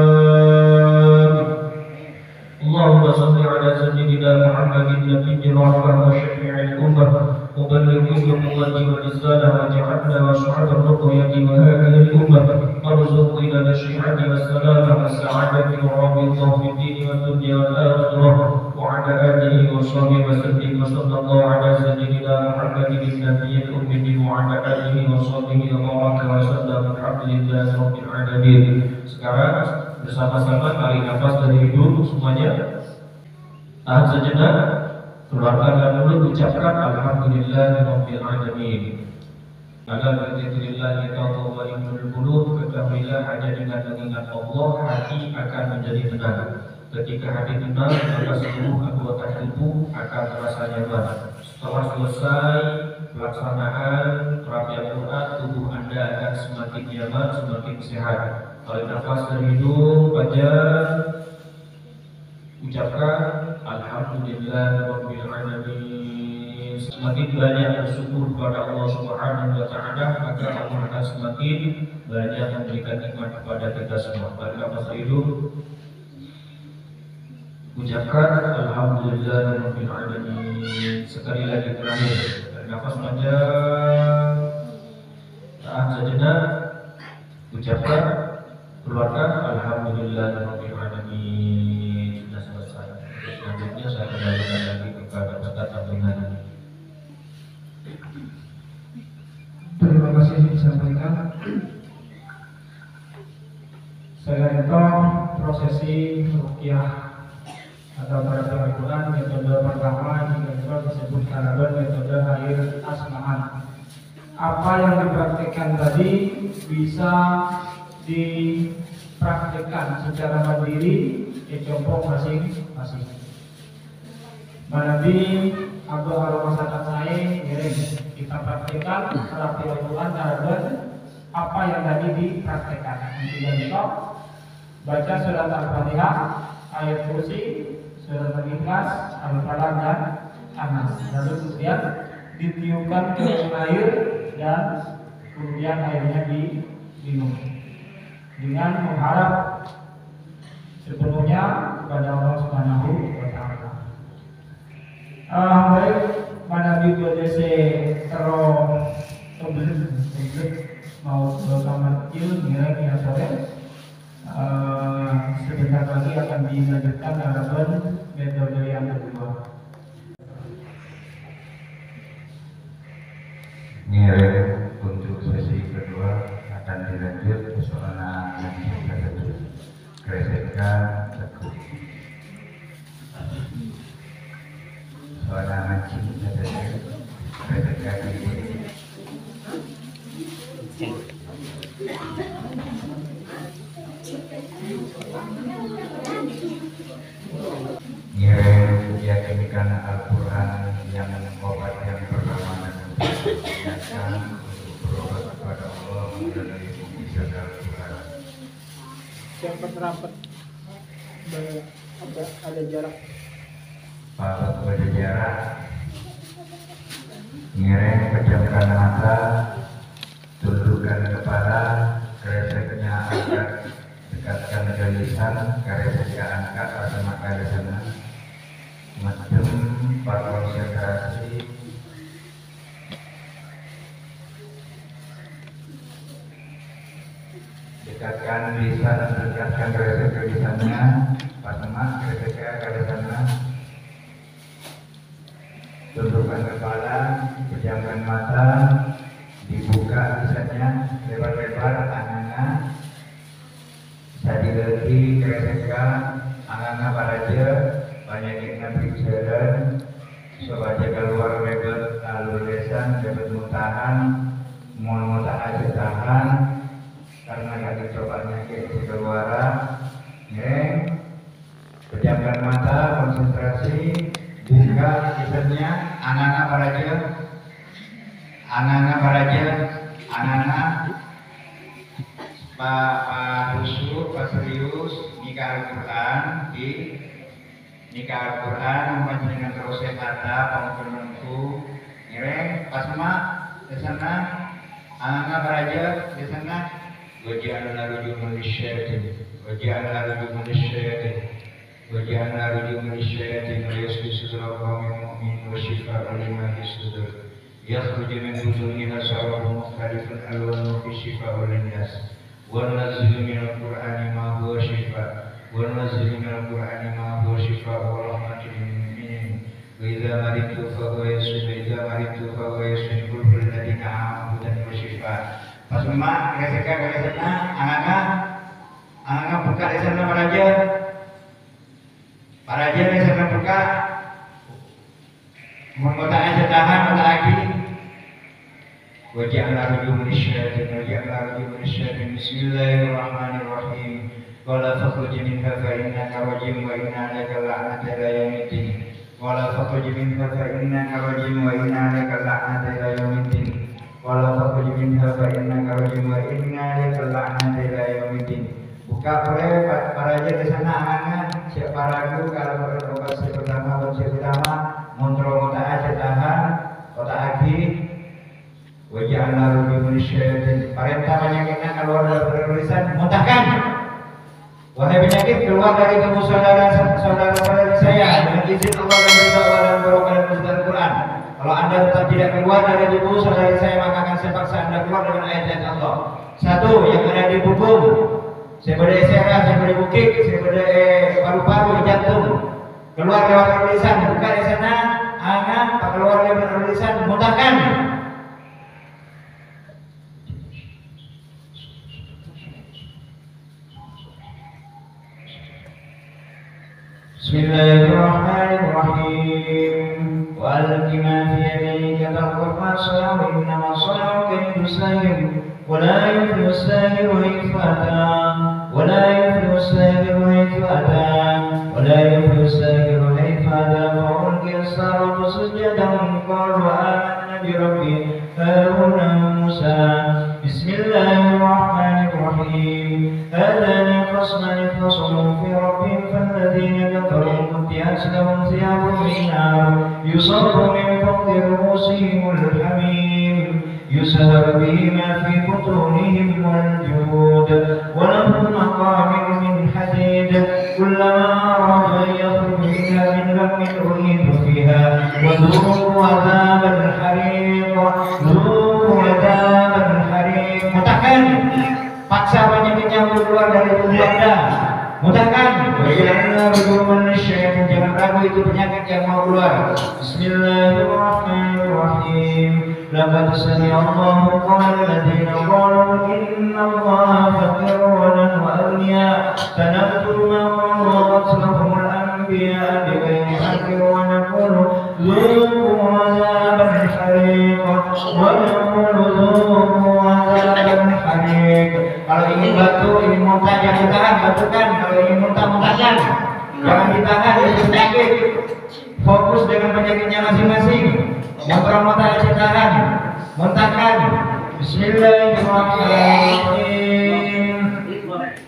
Allahumma salli ala sayyidina Muhammadin nabiyil rahmah wa syafi'il ummah, muballighil nubuwwati wa risalah, wa ja'alna wa shuhada ruqyati wa hadhihi ummah, warzuqna al-shihadi was-salama was-sa'adati wa rabbillahi fid dini wad dunya wal akhirah, wa ala alihi wa sahbihi wa sallim, wa sallallahu ala sayyidina Muhammadin nabiyil ummi wa ala alihi wa sahbihi wa baraka wa sallam. Alhamdulillahi rabbil alamin. Sekarang bersama-sama tarik nafas dari hidung semuanya. Tahan sejenak, keluarkan dari mulut, ucapkan alhamdulillahirabbil alamin. Ala dzikrillah tatma'innul qulub. Ketahuilah hanya dengan mengingat Allah hati akan menjadi tenang. Ketika hati tenang, maka seluruh anggota tubuh akan terasa nyaman. Setelah selesai pelaksanaan terapi Al-Quran, tubuh Anda akan semakin nyaman, semakin sehat. Tarik nafas dari hidung, panjang, ucapkan alhamdulillahirabbil alamin. semakin banyak bersyukur kepada Allah Subhanahu wa taala, maka Allah akan semakin banyak memberikan nikmat kepada kita semua. Pada nafas hidup ucapkan alhamdulillahirabbil alamin. Sekali lagi terakhir, nafas panjang, tahan sejenak, ucapkan, keluarkan alhamdulillahirabbil alamin. Sudah selesai. Selanjutnya saya kembalikan lagi kepada Ustaz Abdul Ghani. Terima kasih disampaikan. Selain itu prosesi ruqyah atau terapi Al-Quran metode pertama juga disebut kalaban metode air asmahan. Apa yang dipraktikkan tadi bisa dipraktikkan secara mandiri di kelompok masing-masing. Nabi Abdul Harum masyarakat saya kita praktikkan terapi Al-Quran kalaban apa yang tadi dipraktikkan. Kemudian itu baca surat Al-Fatihah, ayat kursi, surat Al-Ikhlas, Al-Falaq dan An-Nas. Lalu kemudian ditiupkan ke air dan kemudian airnya diminum dengan mengharap sepenuhnya kepada Allah Subhanahu wa taala. Baik, mana video DC terus mau bersama kecil ngira sore. Sebentar lagi akan dilanjutkan harapan metode yang kedua. Ngirim untuk sesi kedua akan dilanjut soalnya nanti kita kresekan teguh. Soalnya nanti kita kresekan ini. Ngirim keyakinan Al-Quran yang obat yang pertama dan mengingatkan untuk berobat kepada Allah melalui mukjizat Al-Quran. Yang rapat ada jarak. Papat pada jarak. Ngirim pejamkan mata, tundukkan kepala, kreseknya angkat, dekatkan ke lisan, kreseknya angkat pada mata di sana. Macam berkonsentrasi. Dekatkan lisan, dekatkan kresek ke lisannya, pasang kreseknya ke lisannya. Tundukkan kepala, pejamkan mata, dibuka lisannya lebar-lebar, anganga. Tadi lagi kreseknya, anganga baraja. Banyak nabi jalan, sobat jaga luar lebar, lalu lesan, dapat muntahan, mau muntahan tahan, karena gak dicobanya ke keluaran. Pejamkan mata, konsentrasi, buka lisannya, anganga baraja, anganga, Pak Husuk, Pak Serius, nikah Al-Quran di nikah Al-Quran dengan terus kata pengkononku ngereng pasma di sana anganga baraja di sana waja'alna rujuman lisyayatin wa yasfisu qawmin mu'min wa shifaa'un lima fi sudur yakhruju min butuniha sharabun mukhtalifun alwanuhu fi shifaa'un linnas wa nunazzilu minal Qur'ani ma huwa shifaa' وننزل من القرآن ما هو شفاء ورحمة للمؤمنين وإذا مرضت فهو يشفي قل الذين آمنوا هدى وشفاء. Pasma kreseka anganga buka di sana paraja di sana buka mengotak aja tahan otak lagi waja'alna rujuman lisyayatin bismillahirrahmanirrahim. Qala fakhruj minha fa innaka rajim wa inna laka la'nata ila yaumiddin. Qala fakhruj minha fa innaka rajim wa inna laka la'nata ila yaumiddin. Qala fakhruj minha fa innaka rajim wa inna laka la'nata ila yaumiddin. Buka oleh para aja di sana anganga siapa ragu kalau berobat pertama montro mota aja tahan taati wa ja'alna min syaitin. Perintah penyakitnya keluar dari lisan, muntahkan. Wahai penyakit, keluar dari tubuh saudara-saudara saya dengan izin Allah dan ridha Allah dan barokah dan mujiz Al-Quran. Kalau Anda tetap tidak keluar dari tubuh saudara saya, maka akan saya paksa Anda keluar dengan ayat-ayat Allah. Satu, yang ada di punggung, saya beri serah, saya beri bukit, saya beri paru-paru, jantung. Keluar lewat lisan, buka di sana, angkat, keluar lewat lisan, muntahkan. Bismillahirrahmanirrahim. Wa alqi ma fi yaminika talqaf ma sana'u innama sana'u kaydu sahir wa la yuflihu as-sahiru haythu ata wa la yuflihu as-sahiru haythu ata wa la yuflihu as-sahiru haythu ata fa ulqi as-saratu sujadan qalu amanna bi rabbi Haruna wa Musa. Bismillahirrahmanirrahim. Hadani khasmani ikhtasimu fi rabbihim falladhina kafaru qutti'at lahum thiyabun min nar yusabbu min fawqi ru'usihim al-hamim yusharu bihi ma fi butunihim wal-jud wa lahum maqami'u min hadid kullama aradu an yakhruju minha min ghammin u'idu fiha wa dhuqu 'adhabal hariq Muntahkan, paksa penyakitnya untuk keluar dari tubuh Anda. Muntahkan. Jangan ragu, itu penyakit yang mau keluar. Bismillahirrahmanirrahim. Laqad sami'a Allahu qawla alladziina qalu inna Allaha faqirun wa nahnu aghniya. Sanaktubu ma qalu wa qatlahumul anbiya'a bighayri haqqin wa naqulu dhuqu 'adhabal hariq wa naqulu dhuqu 'adhabal hariq. Kalau ingin batu, ingin muntah, jangan ditahan, batukan. Kalau ingin muntah, muntahkan. Jangan ditahan, itu penyakit. Fokus dengan penyakitnya masing-masing. Yang bermotor ditahan, muntahkan. Bismillahirrahmanirrahim.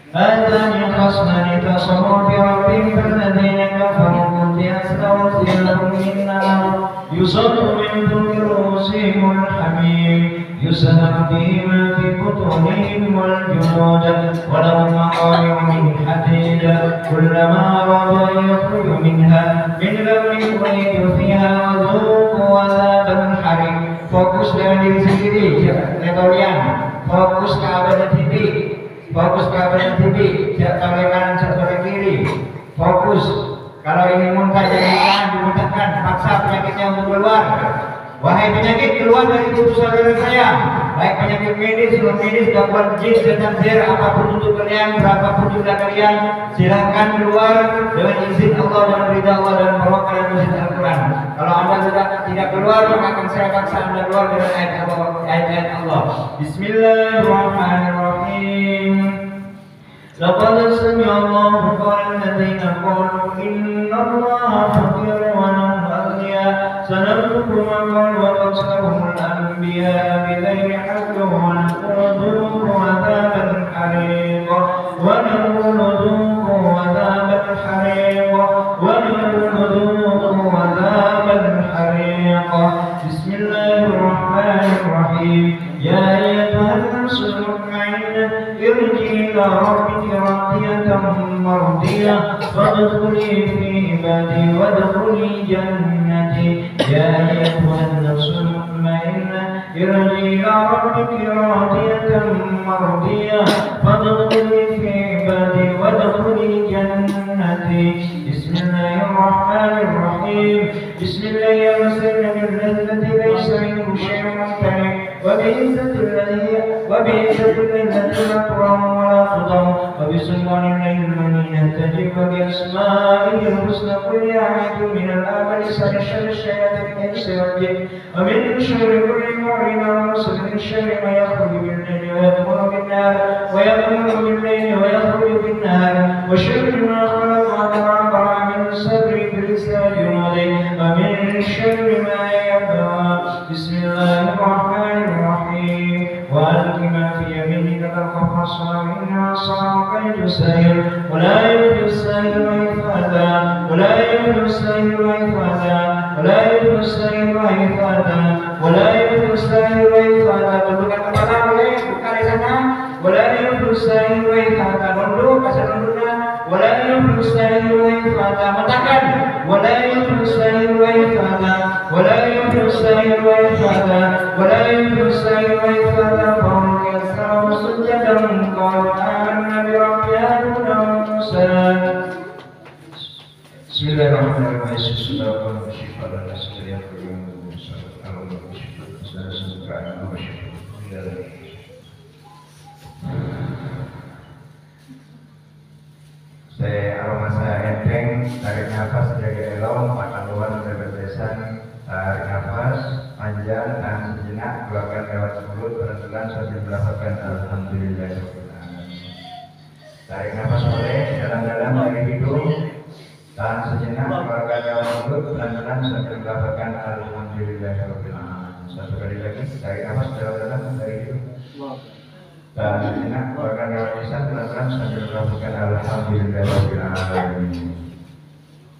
Hadani khasmani ikhtasimu fi rabbihim falladhina kafaru qutti'at lahum thiyabun min nar yusabbu min fawqi ru'usihim al-hamim yusharu bihi ma fi butunihim wal-julud wa lahum maqami'u min hadid kullama aradu an yakhruju minha min ghammin u'idu fiha wa dhuqu 'adhabal hariq. Fokus dengan diri sendiri, kalian fokus ke abad titik. Fokus ke kanan titik, tidak oleh kanan, tidak oleh kiri. Fokus. Kalau ingin muntah, jangan ditahan, dimuntahkan. Paksa penyakitnya untuk keluar. Wahai penyakit, keluar dari tubuh saudara saya. Baik penyakit medis, non medis, gangguan jin, setan, sihir, apapun untuk kalian, berapapun jumlah kalian, silahkan keluar dengan izin Allah dan ridha Allah dan barokah dan mujiz Al-Quran. Kalau Anda tidak keluar, maka akan saya paksa Anda keluar dengan ayat-ayat Allah. Bismillahirrahmanirrahim. Laqad sami'a Allahu qawla alladziina qalu inna Allaha faqirun wa nahnu aghniya. Sanaktubu ma qalu wa qatlahumul anbiya'a bighayri haqqin wa naqulu dhuqu 'adhabal hariq wa naqulu dhuqu 'adhabal hariq wa naqulu dhuqu 'adhabal hariq. Bismillahirrahmanirrahim. Ya ayyuhan nafsul mutma'innah irji'i ila rabbiki radiyatan mardiyah fadkhuli fi ibadi wadkhuli jannati. Ya ayyuhan nafsul mutma'innah irji'i ila rabbiki radiyatan mardiyah fadkhuli fi ibadi wadkhuli jannati. Bismillahirrahmanirrahim. Bismillahirrahmanirrahim. Laysa minhu syai'un mumtani' وبعزة الذي لا ترام ولا تضام وبسلطان الله المنين نهتدي وبأسمائه الحسنى قل أعوذ من الآمن من شر الشياطين الإنس والجن ومن شر كل معين ومرسل من شر ما يخرج بالليل ويدخل بالنهار ويخرج بالليل ويخرج بالنهار وشر ما خلق وتعبر من صدر بلسان يوضي ومن شر ما يبدأ. بسم الله الرحمن الرحيم. وألق ما في يمينك تلقف الصلاة وإن صاحب السير ولا يرد السير وإفادا ولا يرد السير وإفادا ولا يرد السير وإفادا ولا يرد السير وإفادا. Tundukkan kepala boleh buka di sana. ولا يرد السير وإفادا. Tunduk kasar tunduknya. ولا يرد السير وإفادا. Matakan. ولا يرد السير وإفادا ولا يرد السير وإفادا ولا يرد السير وإفادا. فهم يسعون سجدا قائما بربها موسى. بسم الله الرحمن الرحيم. Saya aromasa enteng, tarik nafas jaga elong, makan luar berbesan, tarik nafas panjang, tahan sejenak, keluarkan lewat mulut, pelan-pelan sambil melakukan alhamdulillah. Tarik nafas boleh dalam-dalam dari hidung, tahan sejenak, keluarkan lewat mulut, pelan-pelan sambil melakukan alhamdulillah. Satu kali lagi, tarik nafas dalam-dalam dari hidung. Dan sejenak keluarkan lewat lisan, pelan-pelan sambil melakukan alhamdulillahirobbilalamin.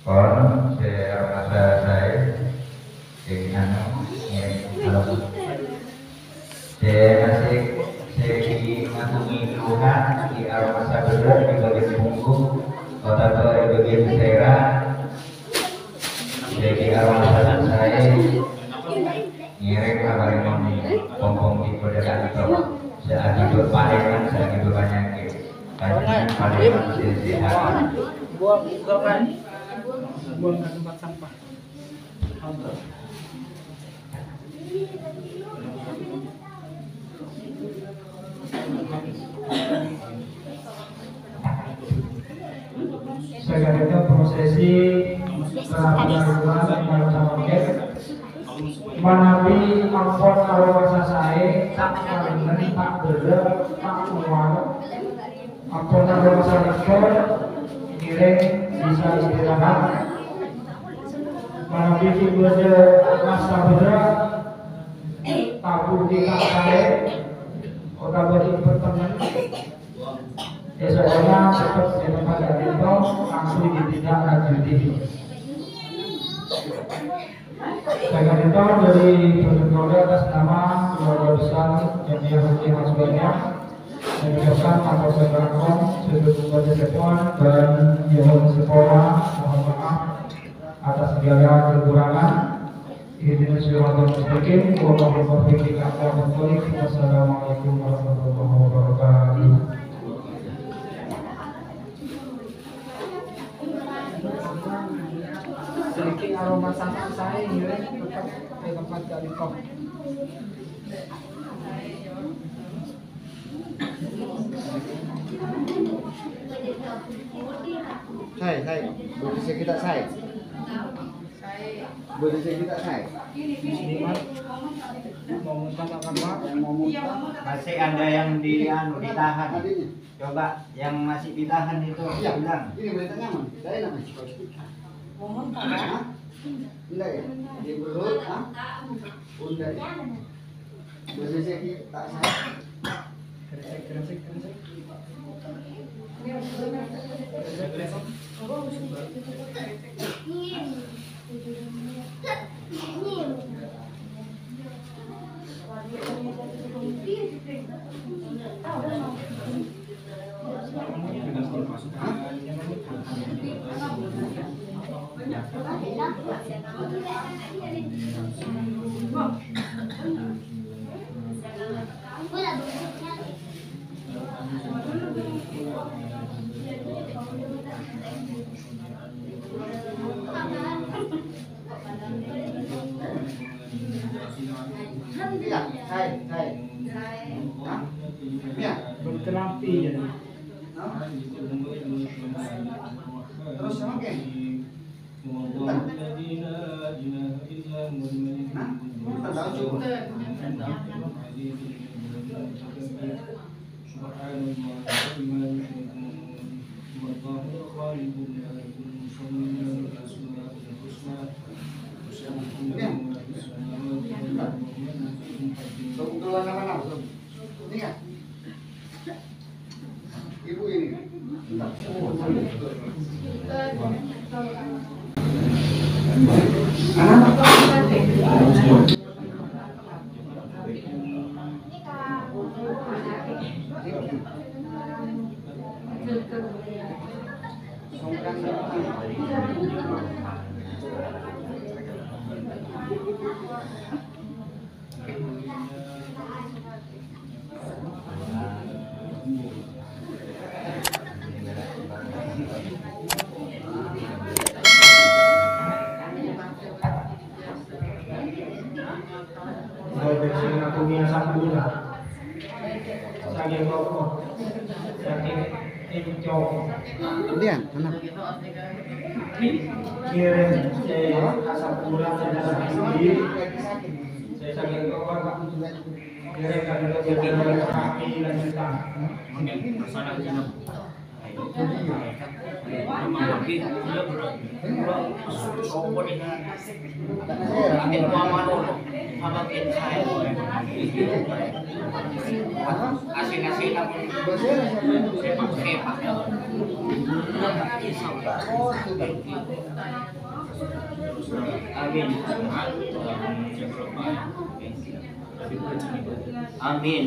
Saya rasa saya dengan saya masih segi ngatungi Tuhan di aromasa berat di bagian punggung, otak di bagian sera. Segi aromasa saya ngiring kabar moni pompong di kode kantor. Saya tidur paling saya tidur banyak paling sehat. Buang ke tempat sampah. Sekarang prosesi perapian malam Manabi ampun aromasa sae tak paringan tak beler tak mual ampun aromasa lekor ngiring bisa istirahat. Manabi figure masa berat tabu di sae otak bagi pertemuan esoknya cepat di tempat yang itu langsung ditindak lanjuti. Saya itu dari Protokoler atas nama keluarga besar Jamiah Haji Hasbanya dan pesan atau sekarang sebelum Jepun dan Yohan Sekolah mohon maaf atas segala kekurangan. Ini sudah mustaqim. Wassalamualaikum warahmatullahi wabarakatuh. Sedikit aroma sangat saya ngiring tetap ke tempat dari kok. Sai, boleh saya kita sai. Boleh saya kita sai. Muslimat mau muntah apa? Mau muntah. Masih ada yang ditahan. Coba yang masih ditahan itu bilang. Ini berita nyaman. Saya namanya. Mau muntah ya? Enggak ya? Di perut, Enggak ya? Boleh saya kita sai. Kresek. Ya, sai. Ya, Berterapi jadi. terus sama kayak. Keluar nama langsung. Ini ya. Bensin aku punya sambungan. Saking rokok, saking encok. Kemudian, mana? Kirim saya asap kurang saya sendiri. Saya saking rokok, kirim ke kaki dan tangan. Asin-asin ako sepak-sepak. Amin. Amin.